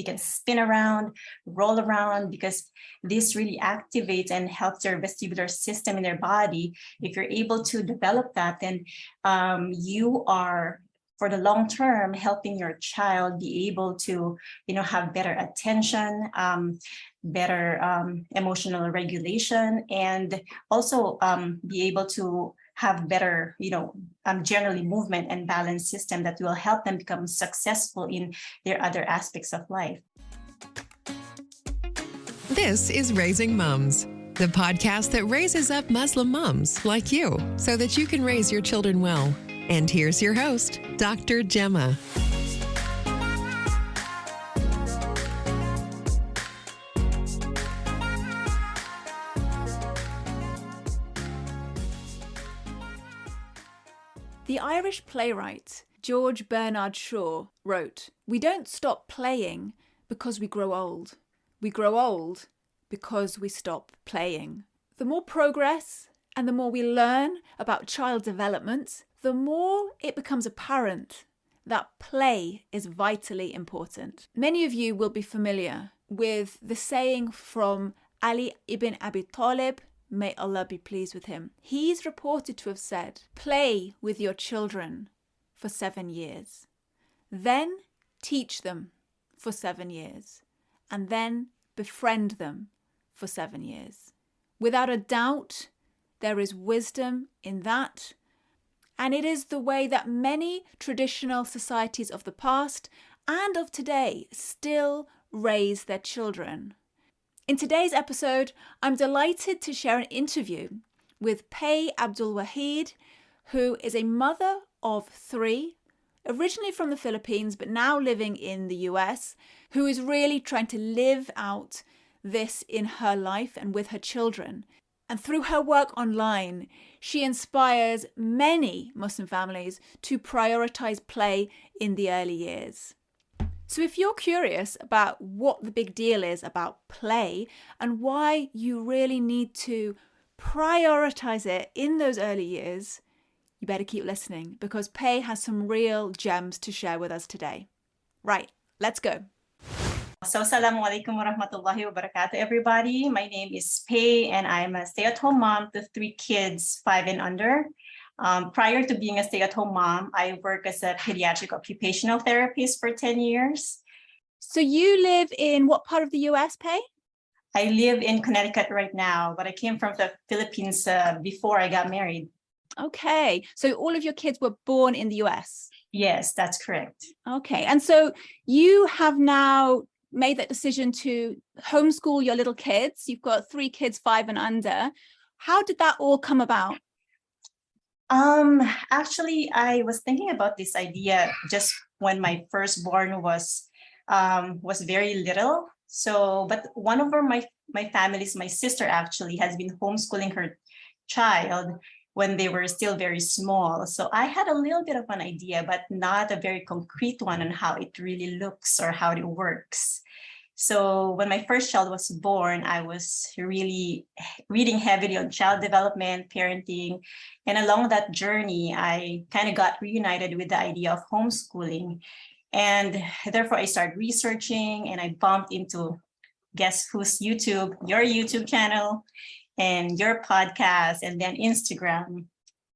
You can spin around, roll around, because this really activates and helps your vestibular system in their body. If you're able to develop that, then you are, for the long term, helping your child be able to, have better attention, better emotional regulation, and also be able to have better, generally movement and balance system that will help them become successful in their other aspects of life. This is Raising Mums, the podcast that raises up Muslim mums like you so that you can raise your children well. And here's your host, Dr. Gemma. The Irish playwright George Bernard Shaw wrote, "We don't stop playing because we grow old. We grow old because we stop playing." The more progress and the more we learn about child development, the more it becomes apparent that play is vitally important. Many of you will be familiar with the saying from Ali ibn Abi Talib, may Allah be pleased with him. He's reported to have said, "Play with your children for 7 years, then teach them for 7 years, and then befriend them for 7 years." Without a doubt, there is wisdom in that, and it is the way that many traditional societies of the past and of today still raise their children. In today's episode, I'm delighted to share an interview with Pey Abdulwahid, who is a mother of 3, originally from the Philippines, but now living in the US, who is really trying to live out this in her life and with her children. And through her work online, she inspires many Muslim families to prioritize play in the early years. So if you're curious about what the big deal is about play and why you really need to prioritize it in those early years, you better keep listening, because Pey has some real gems to share with us today. Right, let's go. So, assalamu alaikum wa rahmatullahi wa barakatuh, everybody. My name is Pey, and I'm a stay-at-home mom to 3 kids, 5 and under. Prior to being a stay-at-home mom, I work as a pediatric occupational therapist for 10 years. So you live in what part of the US, Pey? I live in Connecticut right now, but I came from the Philippines before I got married. Okay, so all of your kids were born in the US? Yes, that's correct. Okay, and so you have now made that decision to homeschool your little kids. You've got 3 kids, 5 and under. How did that all come about? Actually, I was thinking about this idea just when my firstborn was very little. So, but one of my families, my sister actually has been homeschooling her child when they were still very small. So I had a little bit of an idea, but not a very concrete one on how it really looks or how it works. So when my first child was born, I was really reading heavily on child development, parenting. And along that journey, I kind of got reunited with the idea of homeschooling. And therefore, I started researching, and I bumped into, guess whose YouTube, your YouTube channel, and your podcast, and then Instagram.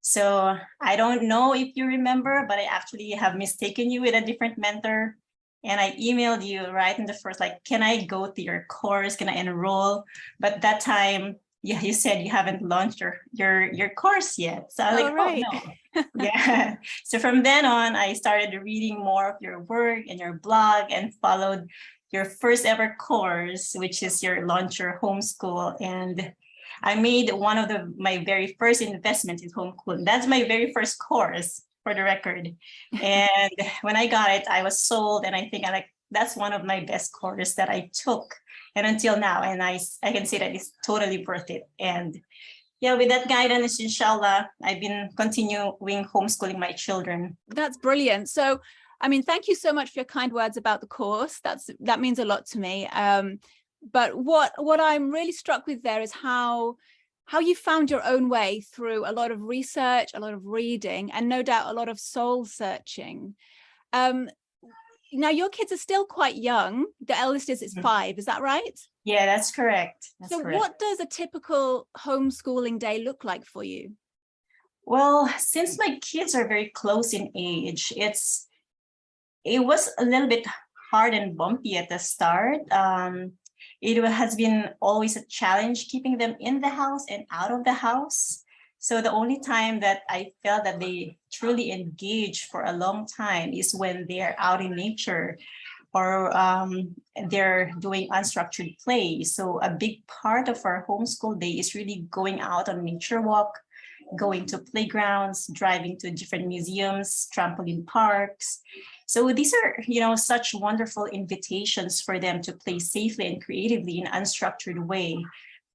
So I don't know if you remember, but I actually have mistaken you with a different mentor. And I emailed you right in the first, like, can I go to your course? Can I enroll? But that time, yeah, you said you haven't launched your course yet. So I'm like, right. Oh, no. Yeah. So from then on, I started reading more of your work and your blog and followed your first ever course, which is your Launch Your Homeschool. And I made one of my very first investments in homeschooling. That's my very first course, for the record. And when I got it, I was sold. And I think that's one of my best courses that I took. And until now, and I can say that it's totally worth it. And yeah, with that guidance, inshallah, I've been continuing homeschooling my children. That's brilliant. So, I mean, thank you so much for your kind words about the course. That means a lot to me. But what I'm really struck with there is how you found your own way through a lot of research, a lot of reading, and no doubt a lot of soul searching. now your kids are still quite young. The eldest is 5, is that right? Yeah, that's correct. So what does a typical homeschooling day look like for you? Well, since my kids are very close in age, it was a little bit hard and bumpy at the start. It has been always a challenge keeping them in the house and out of the house. So the only time that I felt that they truly engage for a long time is when they're out in nature or they're doing unstructured play. So a big part of our homeschool day is really going out on nature walk, going to playgrounds, driving to different museums, trampoline parks. So these are, such wonderful invitations for them to play safely and creatively in an unstructured way.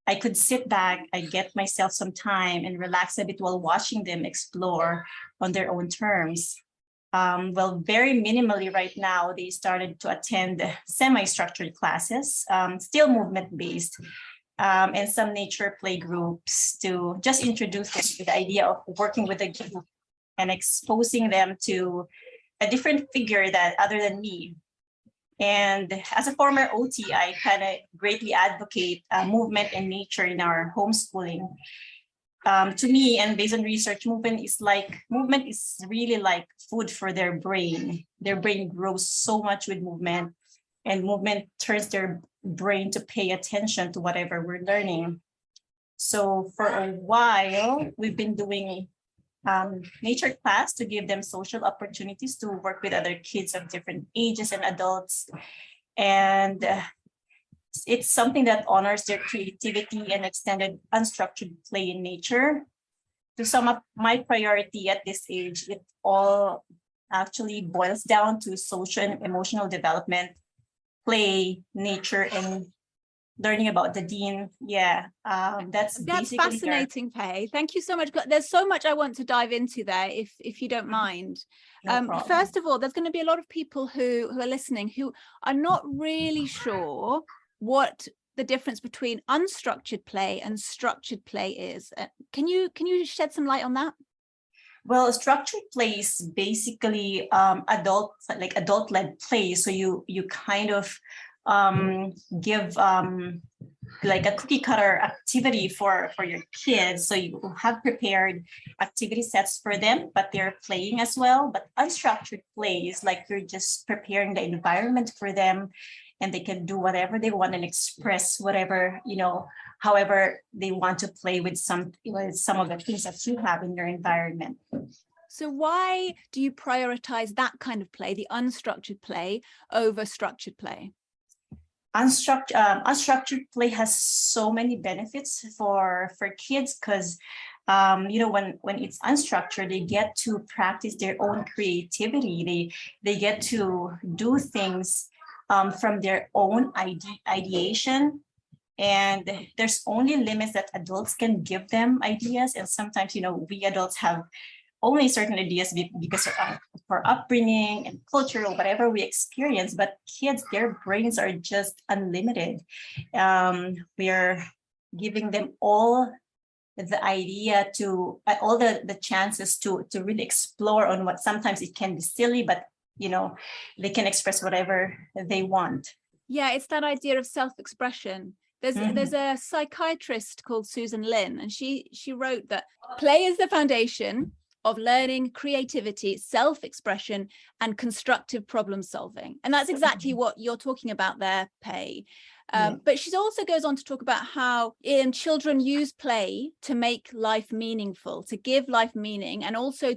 I could sit back, I get myself some time and relax a bit while watching them explore on their own terms. Very minimally right now, they started to attend semi-structured classes, still movement-based, and some nature play groups to just introduce them to the idea of working with a group and exposing them to a different figure that other than me. And as a former OT, I kind of greatly advocate movement and nature in our homeschooling. To me, and based on research, movement is really like food for their brain. Their brain grows so much with movement, and movement turns their brain to pay attention to whatever we're learning. So for a while, we've been doing nature class to give them social opportunities to work with other kids of different ages and adults. And it's something that honors their creativity and extended unstructured play in nature. To sum up my priority at this age, it all actually boils down to social and emotional development, play, nature, and learning about the dean. That's fascinating, Pey. Thank you so much. There's so much I want to dive into there, if you don't mind. No First of all, there's going to be a lot of people who are listening who are not really sure what the difference between unstructured play and structured play is. Can you shed some light on that? Well, structured play is basically adult-led play. So you kind of give like a cookie cutter activity for your kids. So you have prepared activity sets for them, but they're playing as well. But unstructured play is like you're just preparing the environment for them, and they can do whatever they want and express whatever, however they want to play with some of the things that you have in your environment. So why do you prioritize that kind of play, the unstructured play, over structured play? Unstructured play has so many benefits for kids because when it's unstructured, they get to practice their own creativity. They get to do things from their own ideation, and there's only limits that adults can give them ideas, and sometimes we adults have only certain ideas because of our upbringing and culture or whatever we experience, but kids, their brains are just unlimited. We are giving them all the idea to all the chances to really explore on what sometimes it can be silly, but they can express whatever they want. Yeah, it's that idea of self-expression. There's a psychiatrist called Susan Lin, and she wrote that play is the foundation of learning, creativity, self-expression, and constructive problem solving. And that's exactly what you're talking about there, Pey. But she also goes on to talk about how children use play to make life meaningful, to give life meaning, and also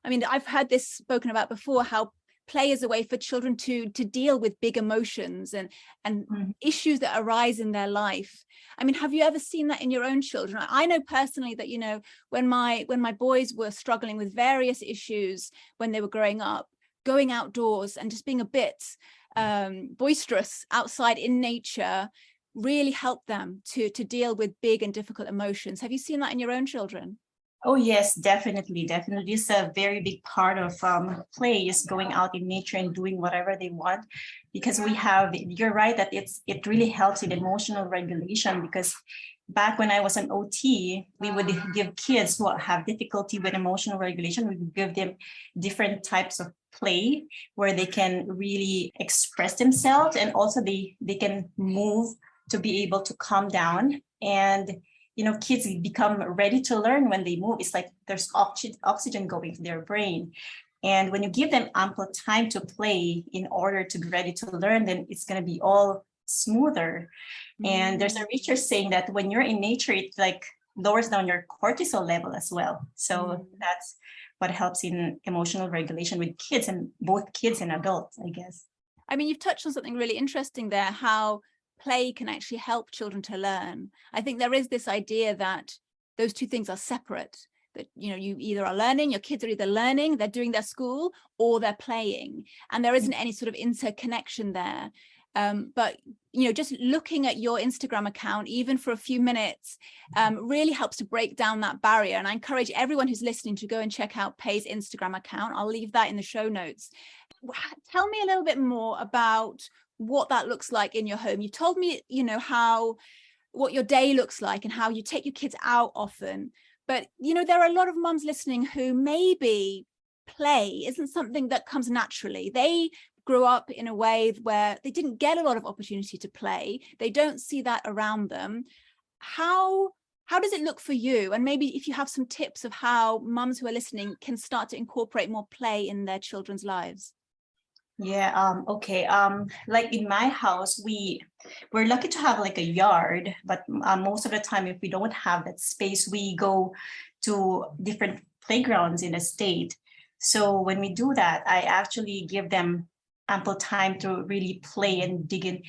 I've heard this spoken about before, how play is a way for children to deal with big emotions and issues that arise in their life. Have you ever seen that in your own children? I know personally that, when my boys were struggling with various issues when they were growing up, going outdoors and just being a bit boisterous outside in nature really helped them to deal with big and difficult emotions. Have you seen that in your own children? Oh, yes, definitely. It's a very big part of play is going out in nature and doing whatever they want, because you're right that it really helps in emotional regulation, because back when I was an OT, we would give kids who have difficulty with emotional regulation, we would give them different types of play where they can really express themselves, and also they can move to be able to calm down. And kids become ready to learn when they move. It's like there's oxygen going to their brain. And when you give them ample time to play in order to be ready to learn, then it's going to be all smoother. And there's a research saying that when you're in nature, it like lowers down your cortisol level as well. So that's what helps in emotional regulation with kids, and both kids and adults, I guess. I mean, you've touched on something really interesting there, how play can actually help children to learn. I think there is this idea that those two things are separate, that, you either are learning, your kids are either learning, they're doing their school, or they're playing. And there isn't any sort of interconnection there. But, just looking at your Instagram account, even for a few minutes, really helps to break down that barrier. And I encourage everyone who's listening to go and check out Pey's Instagram account. I'll leave that in the show notes. Tell me a little bit more about what that looks like in your home. You told me, what your day looks like and how you take your kids out often. But, there are a lot of mums listening who maybe play isn't something that comes naturally. They grew up in a way where they didn't get a lot of opportunity to play. They don't see that around them. How does it look for you? And maybe if you have some tips of how mums who are listening can start to incorporate more play in their children's lives. Yeah, okay. Like in my house, we're lucky to have like a yard, but most of the time, if we don't have that space, we go to different playgrounds in the state. So when we do that, I actually give them ample time to really play and dig in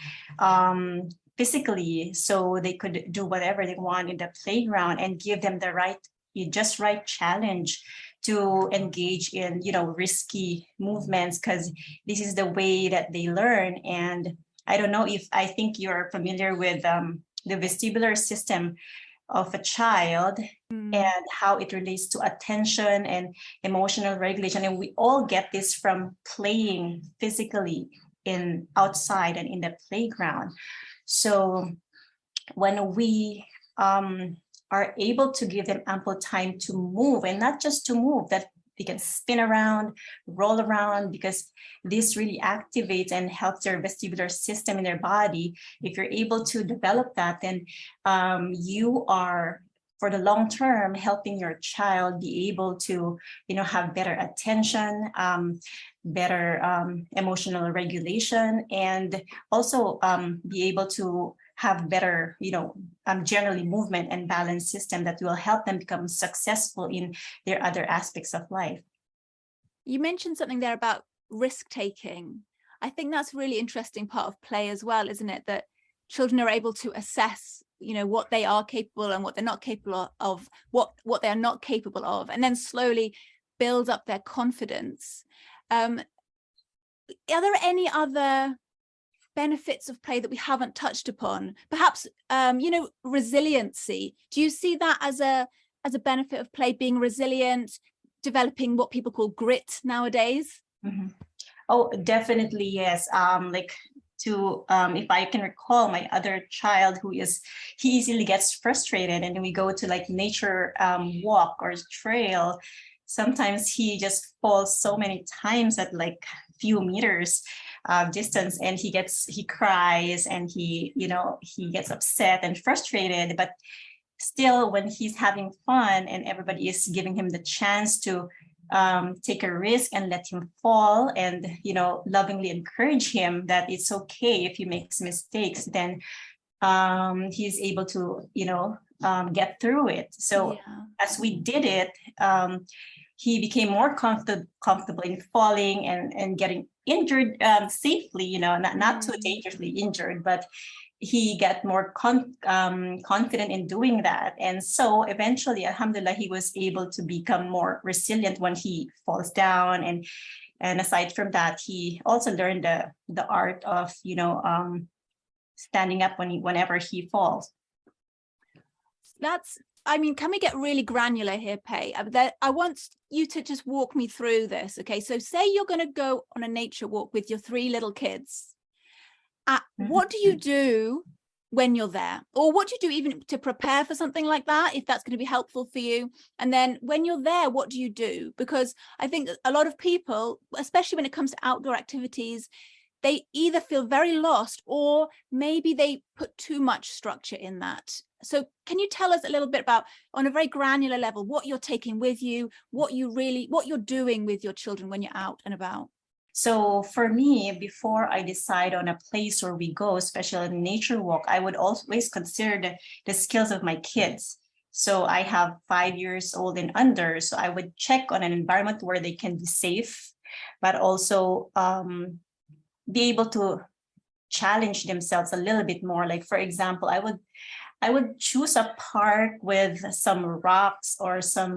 physically, so they could do whatever they want in the playground, and give them the right challenge to engage in risky movements, because this is the way that they learn. And I think you're familiar with the vestibular system of a child and how it relates to attention and emotional regulation. And we all get this from playing physically in outside and in the playground. So when we are able to give them ample time to move, and not just to move, that they can spin around, roll around, because this really activates and helps their vestibular system in their body. If you're able to develop that, then you are, for the long term, helping your child be able to, have better attention, better emotional regulation, and also be able to have better, generally movement and balance system that will help them become successful in their other aspects of life. You mentioned something there about risk taking. I think that's a really interesting part of play as well, isn't it? That children are able to assess, what they are capable and what they're not capable of, what they're not capable of, and then slowly build up their confidence. Are there any other benefits of play that we haven't touched upon? Perhaps resiliency. Do you see that as a benefit of play, being resilient, developing what people call grit nowadays? Mm-hmm. Oh, definitely, yes. If I can recall, my other child he easily gets frustrated, and we go to like nature walk or trail. Sometimes he just falls so many times at like few meters distance, and he cries, and he gets upset and frustrated. But still, when he's having fun and everybody is giving him the chance to take a risk and let him fall, and lovingly encourage him that it's okay if he makes mistakes, then he's able to get through it. So as we did it, he became more comfortable in falling and getting injured safely, not too dangerously injured, but he got more confident in doing that. And so eventually, alhamdulillah, he was able to become more resilient when he falls down. And aside from that, he also learned the art of, standing up whenever he falls. Can we get really granular here, Pey? I want you to just walk me through this. Okay, so say you're going to go on a nature walk with your 3 little kids. What do you do when you're there? Or what do you do even to prepare for something like that, if that's going to be helpful for you? And then when you're there, what do you do? Because I think a lot of people, especially when it comes to outdoor activities, they either feel very lost or maybe they put too much structure in that. So can you tell us a little bit about, on a very granular level, what you're taking with you, what you're doing with your children when you're out and about? So for me, before I decide on a place where we go, especially a nature walk, I would always consider the skills of my kids. So I have 5 years old and under, so I would check on an environment where they can be safe, but also be able to challenge themselves a little bit more. Like, for example, I would choose a park with some rocks or some,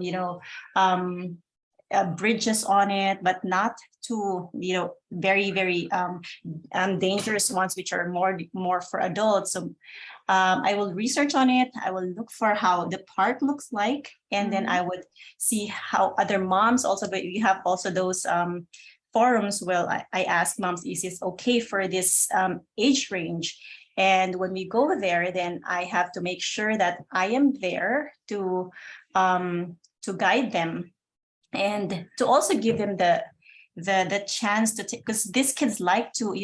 bridges on it, but not too, very, very dangerous ones, which are more for adults. So I will research on it. I will look for how the park looks like, and then I would see how other moms also. But we have also those forums. Well, I ask moms, is this okay for this age range? And when we go there, then I have to make sure that I am there to guide them, and to also give them the chance to take, because these kids like to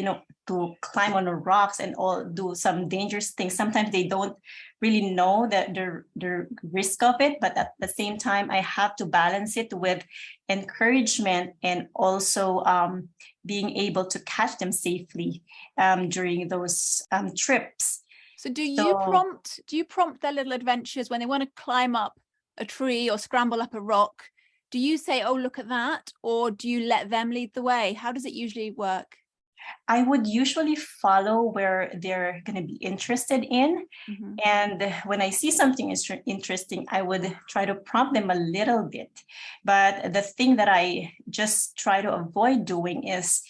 to climb on the rocks and all, do some dangerous things. Sometimes they don't really know that the risk of it, but at the same time I have to balance it with encouragement and also being able to catch them safely during those trips. So do you prompt their little adventures when they want to climb up a tree or scramble up a rock? Do you say, oh, look at that? Or do you let them lead the way? How does it usually work? I would usually follow where they're going to be interested in. Mm-hmm. And when I see something interesting, I would try to prompt them a little bit. But the thing that I just try to avoid doing is,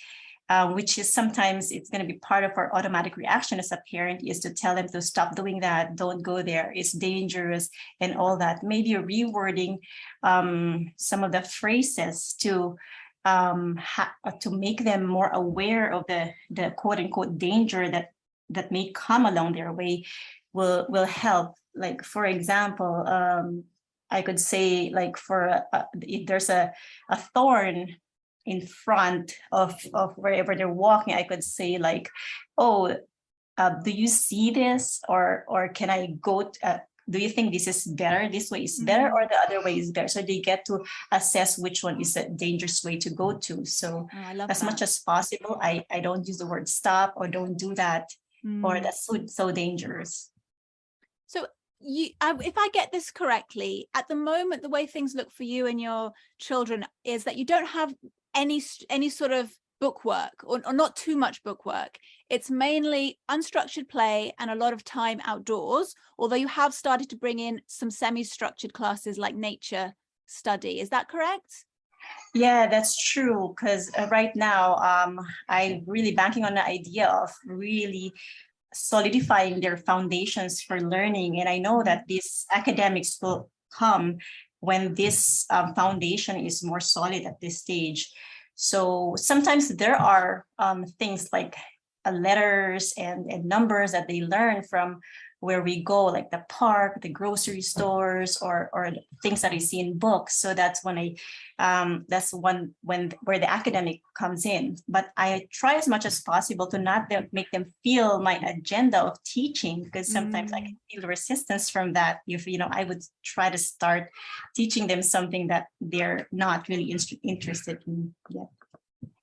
which is sometimes it's going to be part of our automatic reaction as a parent, is to tell them to stop doing that, don't go there, it's dangerous, and all that. Maybe rewording some of the phrases to make them more aware of the quote unquote danger that may come along their way will help. Like, for example, I could say, like, if there's a thorn in front of wherever they're walking, I could say, like, oh, do you see this, or can I go do you think this is better, this way is better, or the other way is better? So they get to assess which one is a dangerous way to go to. So as much as possible, I don't use the word stop or don't do that, or that's so dangerous. So if I get this correctly, at the moment, the way things look for you and your children is that you don't have any sort of book work, or not too much book work. It's mainly unstructured play and a lot of time outdoors, although you have started to bring in some semi-structured classes like nature study. Is that correct? Yeah, that's true. Because right now, I'm really banking on the idea of really solidifying their foundations for learning. And I know that these academics will come when this foundation is more solid at this stage. So sometimes there are things like letters and numbers that they learn from where we go, like the park, the grocery stores, or things that I see in books. So that's when where the academic comes in. But I try as much as possible to not make them feel my agenda of teaching, because sometimes I can feel resistance from that. If I would try to start teaching them something that they're not really interested in yet.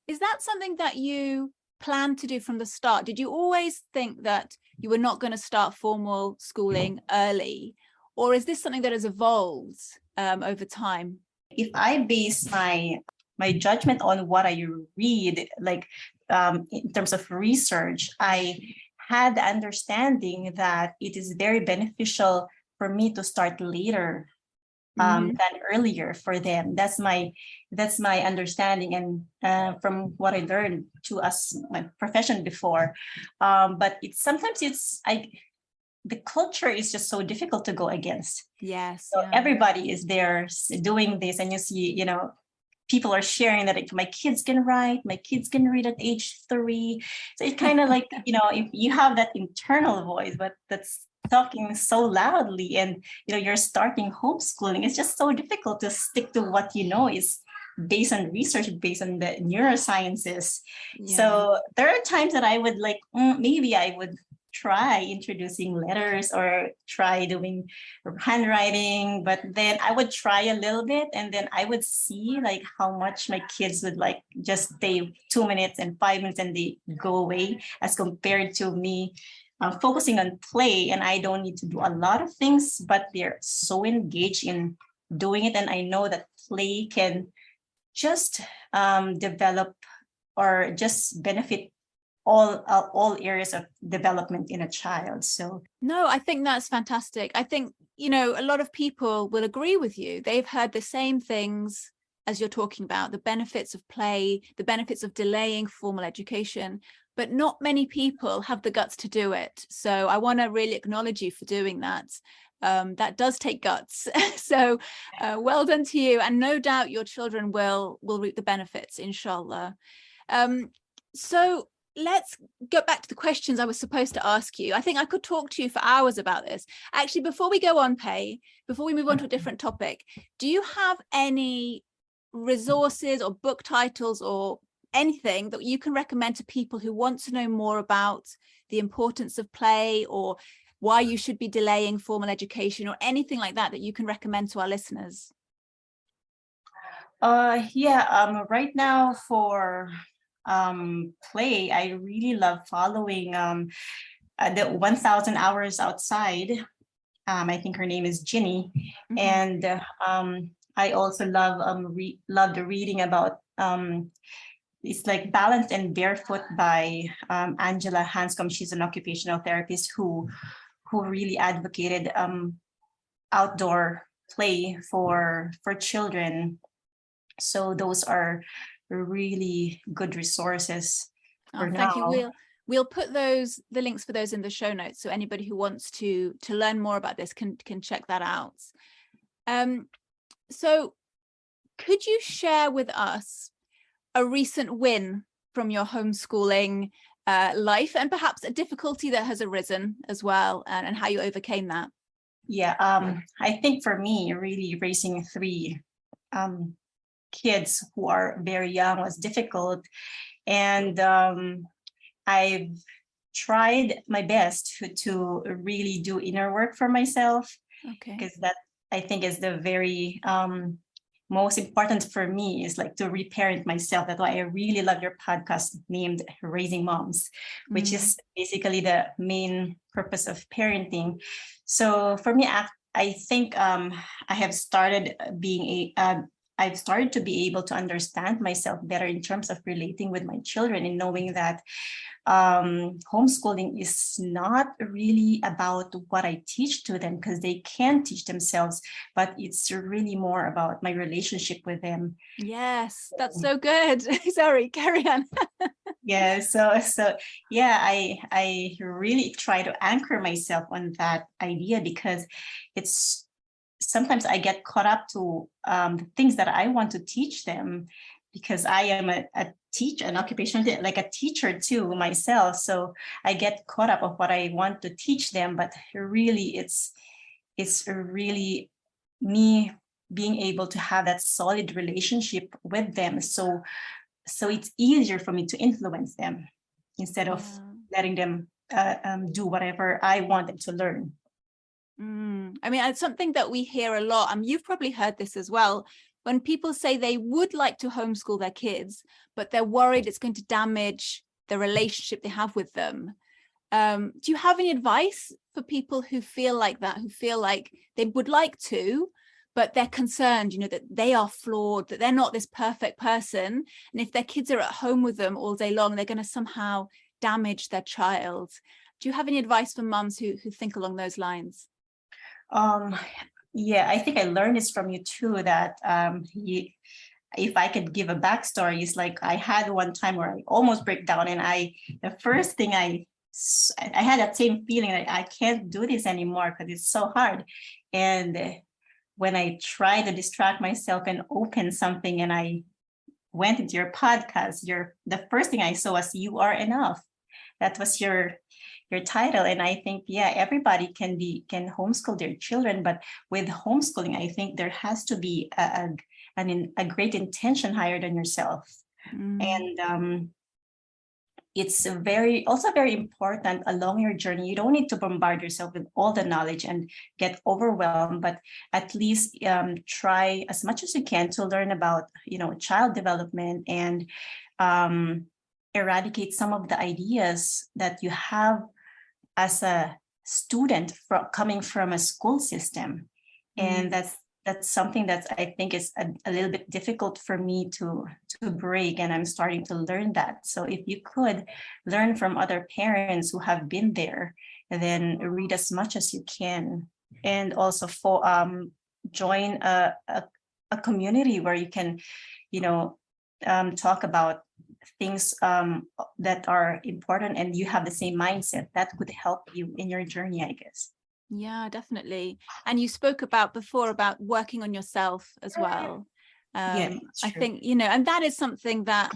Is that something that you plan to do from the start? Did you always think that you were not going to start formal schooling early, or is this something that has evolved over time? If I base my judgment on what I read, like in terms of research, I had the understanding that it is very beneficial for me to start later than earlier for them. That's my understanding, and from what I learned to us, my profession before. But the culture is just so difficult to go against. Yes. So everybody is there doing this, and you see, people are sharing that my kids can write, my kids can read at age 3. So it's kind of like, if you have that internal voice, but that's talking so loudly, and you're starting homeschooling, it's just so difficult to stick to what is based on research, based on the neurosciences. Yeah. So there are times that I would like, maybe I would try introducing letters or try doing handwriting, but then I would try a little bit, and then I would see like how much my kids would like just stay 2 minutes and 5 minutes and they go away, as compared to me focusing on play, and I don't need to do a lot of things, but they're so engaged in doing it. And I know that play can just develop or just benefit all areas of development in a child. So no, I think that's fantastic. I think, a lot of people will agree with you. They've heard the same things as you're talking about, the benefits of play, the benefits of delaying formal education, but not many people have the guts to do it. So I want to really acknowledge you for doing that. That does take guts. So well done to you. And no doubt your children will reap the benefits, inshallah. So let's go back to the questions I was supposed to ask you. I think I could talk to you for hours about this. Actually, before we go on, Pey, before we move on to a different topic, do you have any resources or book titles or anything that you can recommend to people who want to know more about the importance of play, or why you should be delaying formal education, or anything like that you can recommend to our listeners? Right now for play, I really love following the 1,000 Hours Outside. I think her name is Ginny. Mm-hmm. And I also love the reading about it's like Balanced and Barefoot by Angela Hanscom. She's an occupational therapist who really advocated outdoor play for children. So those are really good resources for now. Thank you. We'll put the links for those in the show notes, so anybody who wants to learn more about this can check that out. So could you share with us a recent win from your homeschooling life, and perhaps a difficulty that has arisen as well, and how you overcame that? Yeah, I think for me, really raising 3 kids who are very young was difficult. And I've tried my best to really do inner work for myself. Okay. Because that, I think, is the very most important for me, is like to reparent myself. That's why I really love your podcast named Raising Moms, which is basically the main purpose of parenting. So for me, I think I have started I've started to be able to understand myself better in terms of relating with my children, and knowing that homeschooling is not really about what I teach to them, because they can teach themselves, but it's really more about my relationship with them. Yes, that's so good. Sorry, carry on. Yeah, so yeah, I really try to anchor myself on that idea, because it's sometimes I get caught up to the things that I want to teach them, because I am a teacher, an occupational, like a teacher too myself. So I get caught up of what I want to teach them, but really it's really me being able to have that solid relationship with them. So it's easier for me to influence them instead of letting them do whatever I want them to learn. I mean, it's something that we hear a lot. You've probably heard this as well. When people say they would like to homeschool their kids, but they're worried it's going to damage the relationship they have with them. Do you have any advice for people who feel like that, who feel like they would like to, but they're concerned, that they are flawed, that they're not this perfect person, and if their kids are at home with them all day long, they're going to somehow damage their child? Do you have any advice for mums who think along those lines? Yeah, I think I learned this from you too, that if I could give a backstory, it's like I had one time where I almost break down, and the first thing I had that same feeling that I can't do this anymore because it's so hard. And when I try to distract myself and open something, and I went into your podcast, the first thing I saw was "You Are Enough." That was your title, and I think everybody can homeschool their children, but with homeschooling, I think there has to be a great intention higher than yourself, and it's also very important along your journey. You don't need to bombard yourself with all the knowledge and get overwhelmed, but at least try as much as you can to learn about, child development and eradicate some of the ideas that you have as a student coming from a school system. And that's something that I think is a little bit difficult for me to break, and I'm starting to learn that. So if you could learn from other parents who have been there, then read as much as you can, and also join a community where you can, talk about things that are important, and you have the same mindset. That could help you in your journey, I guess. Yeah, definitely. And you spoke before about working on yourself as well. I think, and that is something that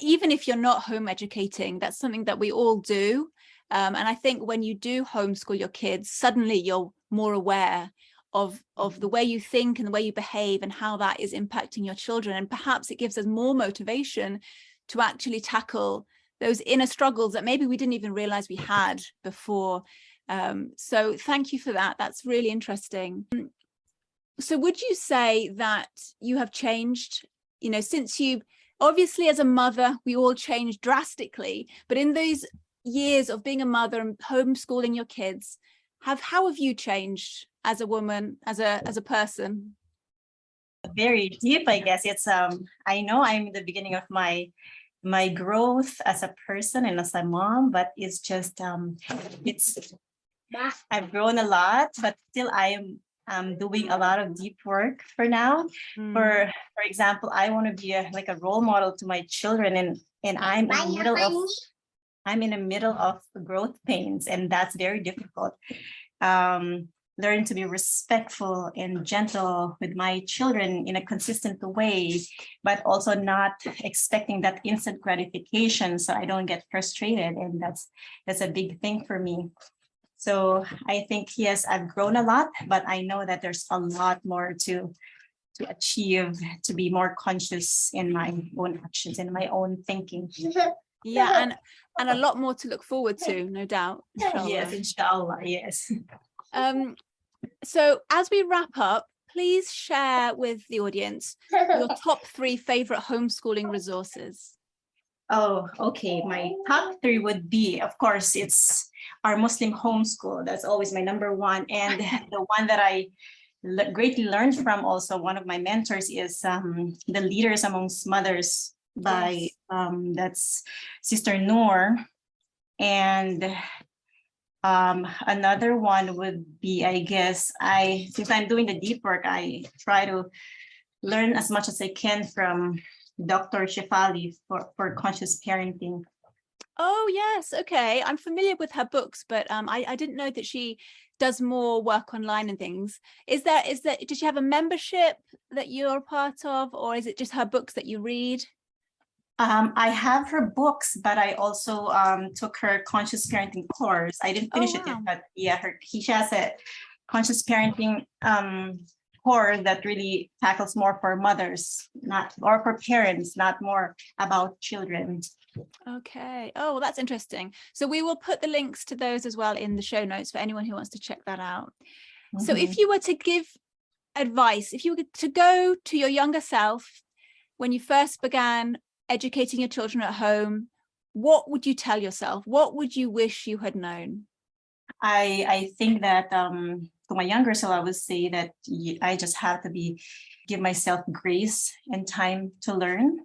even if you're not home educating, that's something that we all do. And I think when you do homeschool your kids, suddenly you're more aware of the way you think and the way you behave and how that is impacting your children. And perhaps it gives us more motivation to actually tackle those inner struggles that maybe we didn't even realize we had before. So thank you for that. That's really interesting. So would you say that you have changed, since you, obviously as a mother, we all changed drastically, but in those years of being a mother and homeschooling your kids, how have you changed as a woman, as a person? Very deep, I guess. It's I know I'm in the beginning of my growth as a person and as a mom, but it's just I've grown a lot, but still I am doing a lot of deep work for now. For example, I want to be a role model to my children, and I'm in the middle of growth pains, and that's very difficult. Learn to be respectful and gentle with my children in a consistent way, but also not expecting that instant gratification so I don't get frustrated. And that's a big thing for me. So I think, yes, I've grown a lot, but I know that there's a lot more to achieve, to be more conscious in my own actions and my own thinking. Yeah, and a lot more to look forward to, no doubt. Inshallah. Yes, inshallah, yes. So as we wrap up, please share with the audience your top 3 favorite homeschooling resources. Oh, okay. My top 3 would be, of course, it's our Muslim homeschool. That's always my number one. And the one that I greatly learned from also, one of my mentors, is The Leaders Amongst Mothers by that's Sister Noor. And another one would be, I guess, since I'm doing the deep work, I try to learn as much as I can from Dr. Shefali for conscious parenting. Oh, yes. Okay. I'm familiar with her books, but I didn't know that she does more work online and things. Does she have a membership that you're a part of, or is it just her books that you read? I have her books, but I also took her conscious parenting course. I didn't finish it yet, but yeah, she has a conscious parenting course that really tackles more for mothers, or for parents, not more about children. Okay. Oh, well, that's interesting. So we will put the links to those as well in the show notes for anyone who wants to check that out. Mm-hmm. So if you were to give advice, if you were to go to your younger self when you first began educating your children at home, what would you tell yourself? What would you wish you had known? I think that to my younger self, I would say that I just have to give myself grace and time to learn.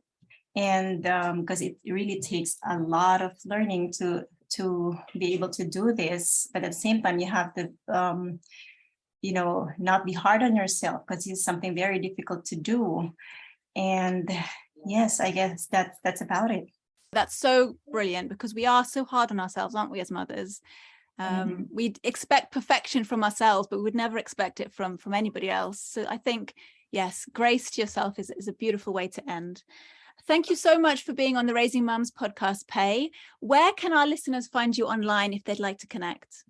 And because it really takes a lot of learning to be able to do this. But at the same time, you have to, not be hard on yourself, because it's something very difficult to do. And yes, I guess that's about it. That's so brilliant, because we are so hard on ourselves, aren't we, as mothers? We expect perfection from ourselves, but we would never expect it from anybody else. So I think, yes, grace to yourself is a beautiful way to end. Thank you so much for being on the Raising Mums podcast, Pey. Where can our listeners find you online if they'd like to connect?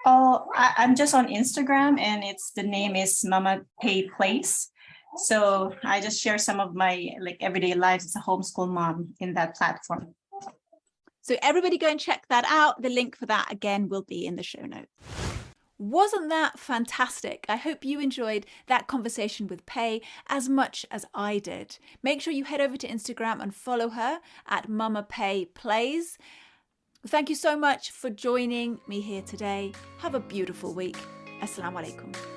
Oh, I'm just on Instagram, and the name is Mama Pey Place. So I just share some of my everyday lives as a homeschool mom in that platform. So everybody go and check that out. The link for that, again, will be in the show notes. Wasn't that fantastic? I hope you enjoyed that conversation with Pey as much as I did. Make sure you head over to Instagram and follow her at Mama Pey Plays. Thank you so much for joining me here today. Have a beautiful week. Assalamu alaikum.